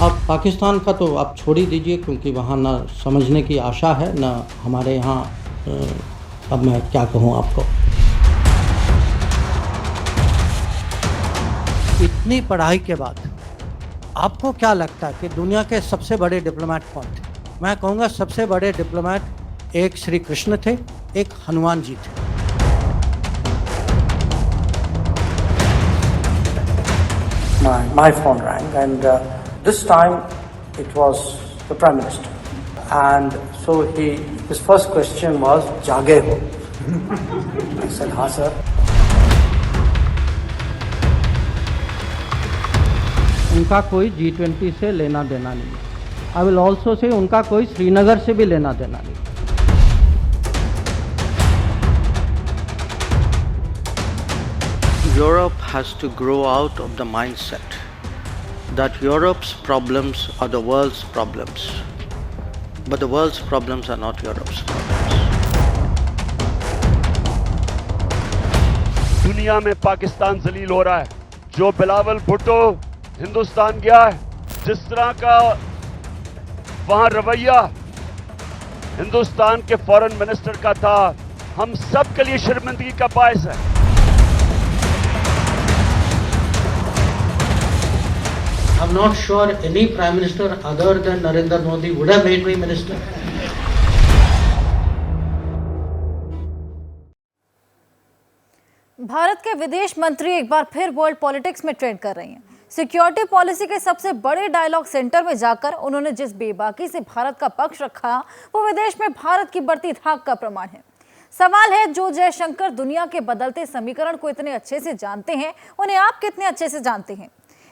अब पाकिस्तान का तो आप छोड़ ही दीजिए, क्योंकि वहाँ ना समझने की आशा है ना हमारे यहाँ। अब मैं क्या कहूँ आपको। इतनी पढ़ाई के बाद आपको क्या लगता है कि दुनिया के सबसे बड़े डिप्लोमेट कौन थे? मैं कहूँगा सबसे बड़े डिप्लोमेट एक श्री कृष्ण थे, एक हनुमान जी थे। My phone rang, and this time it was the Prime Minister. And so his first question was, "Jage ho?" I said, "Ha, sir." उनका कोई G20 से लेना देना नहीं है। आई विल ऑल्सो से उनका कोई श्रीनगर से भी लेना देना नहीं। Europe has to grow out of the mindset that Europe's problems are the world's problems, but the world's problems are not Europe's problems. दुनिया में पाकिस्तान जलील हो रहा है। जो बिलावल भुट्टो हिंदुस्तान गया है, जिस तरह का वहां रवैया हिंदुस्तान के फॉरेन मिनिस्टर का था, हम सब के लिए शर्मिंदगी का बायस है। I'm not sure any Prime Minister other than Narendra Modi would have made me minister. Bharat के विदेश मंत्री एक बार फिर वर्ल्ड पॉलिटिक्स में ट्रेंड कर रही हैं। सिक्योरिटी पॉलिसी के सबसे बड़े डायलॉग सेंटर में जाकर उन्होंने जिस बेबाकी से भारत का पक्ष रखा, वो विदेश में भारत की बढ़ती धाक का प्रमाण है। सवाल है, जो जयशंकर दुनिया के बदलते समीकरण को इतने अच्छे से जानते हैं, उन्हें आप कितने अच्छे से जानते हैं?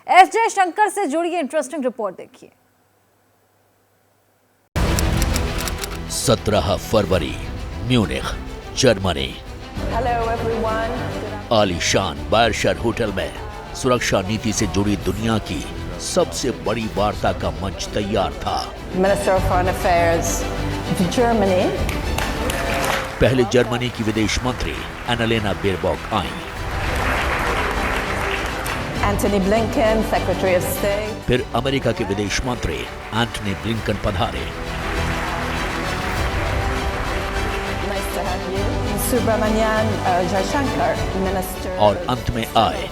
एस जयशंकर से जुड़ी इंटरेस्टिंग रिपोर्ट देखिए। 17 फरवरी, म्यूनिख, जर्मनी। आलीशान बायरशर होटल में सुरक्षा नीति से जुड़ी दुनिया की सबसे बड़ी वार्ता का मंच तैयार था। Minister of foreign affairs Germany. पहले जर्मनी की विदेश मंत्री Annalena Baerbock I, Antony Blinken secretary of state. फिर अमेरिका के विदेश मंत्री एंटनी ब्लिंकन पधारे। सुब्रमण्यन जयशंकर मिनिस्टर। और अंत में आए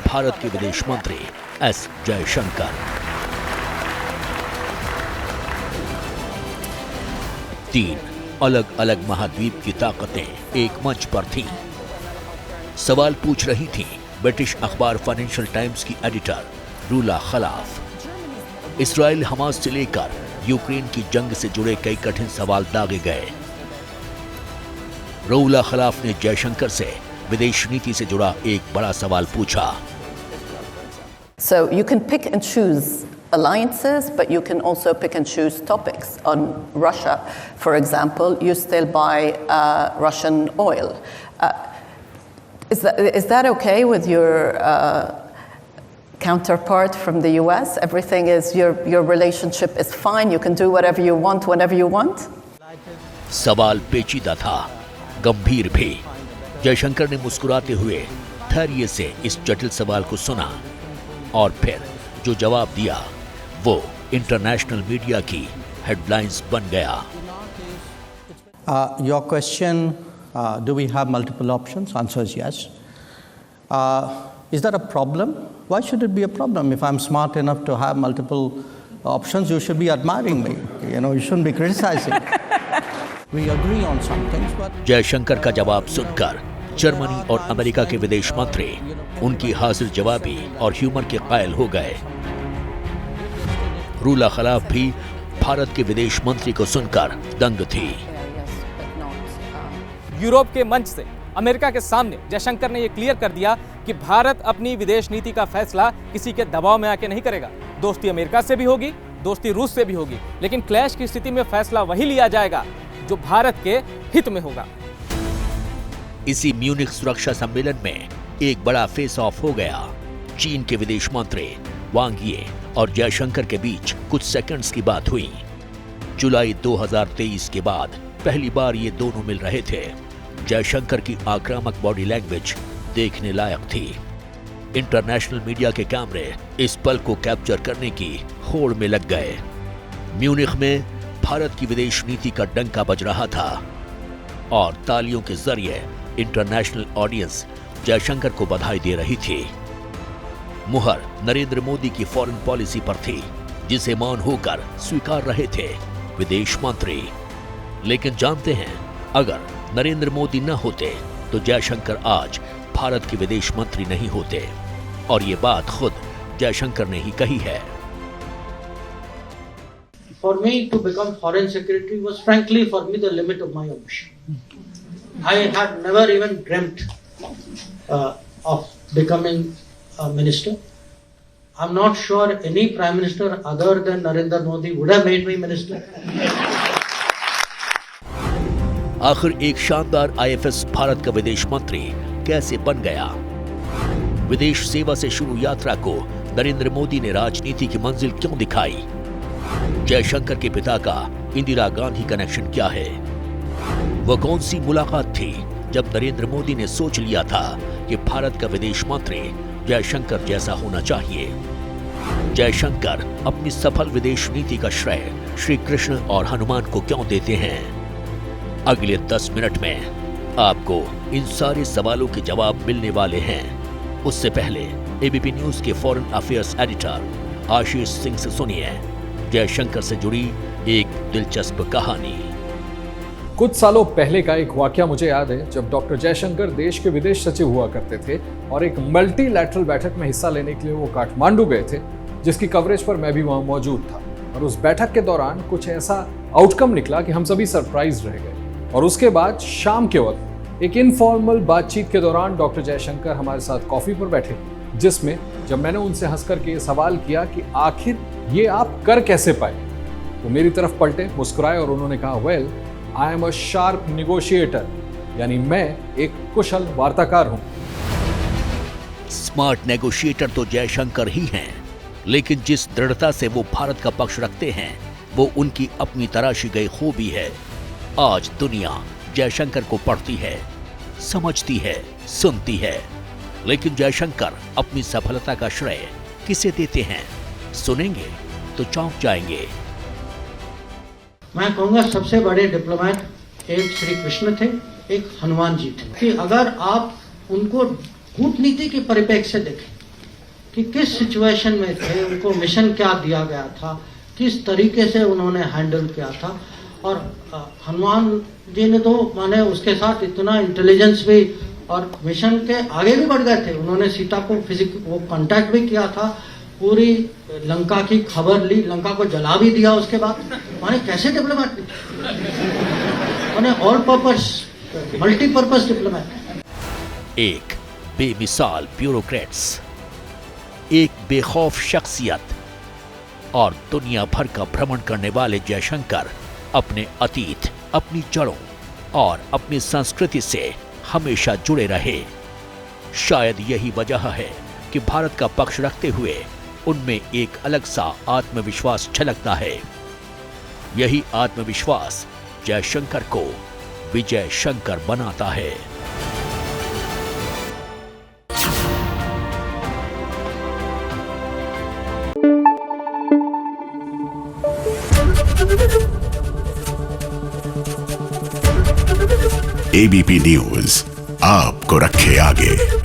भारत के विदेश मंत्री एस जयशंकर। तीन अलग अलग महाद्वीप की ताकतें एक मंच पर थीं। सवाल पूछ रही थीं ब्रिटिश अखबार फाइनेंशियल टाइम्स की एडिटर रूला खलाफ। इसराइल हमास से लेकर यूक्रेन की जंग से जुड़े कई कठिन सवाल दागे गए। रूला खलाफ ने जयशंकर से विदेश नीति से जुड़ा एक बड़ा सवाल पूछा। So you can pick and choose alliances, but you can also pick and choose topics. On Russia, for example, you still buy Russian oil. Is that okay with your counterpart from the US? Everything is your relationship is fine. You can do whatever you want whenever you want. सवाल पेचीदा था, गंभीर भी। जयशंकर ने मुस्कुराते हुए धैर्य से इस जटिल सवाल को सुना और फिर जो जवाब दिया वो इंटरनेशनल मीडिया की हेडलाइंस बन गया। Your question, do we have multiple options? Answer is yes. Is that a problem? Why should it be a problem? If I'm smart enough to have multiple options, you should be admiring me. You shouldn't be criticizing. We agree on some things, but Jaishankar का जवाब सुनकर Germany और America के विदेश मंत्री उनकी हाजिर जवाबी और ह्यूमर के कायल हो गए। रूला खलाफ भी भारत के विदेश मंत्री को सुनकर दंग थी। यूरोप के मंच से अमेरिका के सामने जयशंकर ने यह क्लियर कर दिया कि भारत अपनी विदेश नीति का फैसला किसी के दबाव में आके नहीं करेगा। दोस्ती अमेरिका से भी होगी, दोस्ती रूस से भी होगी, लेकिन क्लैश की स्थिति में फैसला वही लिया जाएगा जो भारत के हित में होगा। इसी म्यूनिख सुरक्षा सम्मेलन में एक बड़ा फेस ऑफ हो गया। चीन के विदेश मंत्री वांग यी और जयशंकर के बीच कुछ सेकंड्स की बात हुई। जुलाई 2023 के बाद पहली बार ये दोनों मिल रहे थे। जयशंकर की आक्रामक बॉडी लैंग्वेज देखने लायक थी। इंटरनेशनल मीडिया के कैमरे इस पल को कैप्चर करने की होड़ में लग गए। म्यूनिख में भारत की विदेश नीति का डंका बज रहा था और तालियों के जरिए इंटरनेशनल ऑडियंस जयशंकर को बधाई दे रही थी। मुहर नरेंद्र मोदी की फॉरेन पॉलिसी पर थी, जिसे मौन होकर स्वीकार रहे थे विदेश मंत्री। लेकिन जानते हैं, अगर नरेंद्र मोदी न होते तो जयशंकर आज भारत के विदेश मंत्री नहीं होते, और ये बात खुद जयशंकर ने ही कही है। For me to become foreign secretary was frankly for me the limit of my ambition. I had never even dreamt of becoming a minister. I'm not sure any prime minister other than Narendra Modi would have made me minister. आखिर एक शानदार IFS Bharat का विदेश मंत्री कैसे बन गया? विदेश सेवा से शुरू यात्रा को नरेंद्र मोदी ने राजनीति की मंजिल क्यों दिखाई? जयशंकर के पिता का इंदिरा गांधी कनेक्शन क्या है? वो कौन सी मुलाकात थी जब नरेंद्र मोदी ने सोच लिया था कि भारत का विदेश मंत्री जयशंकर जैसा होना चाहिए? जयशंकर अपनी सफल विदेश नीति का श्रेय श्री कृष्ण और हनुमान को क्यों देते हैं? अगले 10 मिनट में आपको इन सारे सवालों के जवाब मिलने वाले हैं। उससे पहले एबीपी न्यूज के foreign affairs editor Ashish Singh से सुनिए जयशंकर से जुड़ी एक दिलचस्प कहानी। कुछ सालों पहले का एक वाकया मुझे याद है, जब डॉक्टर जयशंकर देश के विदेश सचिव हुआ करते थे और एक मल्टीलैटरल बैठक में हिस्सा लेने के लिए वो काठमांडू गए थे, जिसकी कवरेज पर मैं भी वहां मौजूद था। और उस बैठक के दौरान कुछ ऐसा आउटकम निकला कि हम सभी सरप्राइज रह गए। और उसके बाद शाम के वक्त एक इनफॉर्मल बातचीत के दौरान डॉक्टर जयशंकर हमारे साथ कॉफी पर बैठे, जिसमें जब मैंने उनसे हंसकर के ये सवाल किया कि आखिर ये आप कर कैसे पाए, वो मेरी तरफ पलटे, मुस्कुराए और उन्होंने कहा, well I am a sharp negotiator, यानी मैं एक कुशल वार्ताकार हूं। स्मार्ट नेगोशिएटर तो जयशंकर ही हैं, लेकिन जिस दृढ़ता से वो भारत का पक्ष रखते हैं वो उनकी अपनी तराशी गई खूबी है। आज दुनिया जयशंकर को पढ़ती है, समझती है, सुनती है, लेकिन जयशंकर अपनी सफलता का श्रेय किसे देते हैं? सुनेंगे तो चौंक जाएंगे। मैं कहूँगा सबसे बड़े डिप्लोमेट एक श्री कृष्ण थे, एक हनुमान जी थे। कि अगर आप उनको कूटनीति के परिप्रेक्ष्य से देखें कि किस सिचुएशन में थे, उनको मिशन क्या दिया गया था, किस तरीके से उन्होंने हैंडल किया था। और हनुमान जी ने तो माने उसके साथ इतना इंटेलिजेंस भी और मिशन के आगे भी बढ़ गए थे। उन्होंने सीता को वो कांटेक्ट भी किया था, पूरी लंका की खबर ली, लंका को जला भी दिया उसके बाद। माने कैसे डिप्लोमेट, माने ऑल पर्पस मल्टीपर्पस डिप्लोमेट। एक बेमिसाल ब्यूरोक्रेट्स, एक बेखौफ शख्सियत और दुनिया भर का भ्रमण करने वाले जयशंकर अपने अतीत, अपनी जड़ों और अपनी संस्कृति से हमेशा जुड़े रहे। शायद यही वजह है कि भारत का पक्ष रखते हुए उनमें एक अलग सा आत्मविश्वास झलकता है। यही आत्मविश्वास जयशंकर को विजय शंकर बनाता है। एबीपी न्यूज आपको रखे आगे।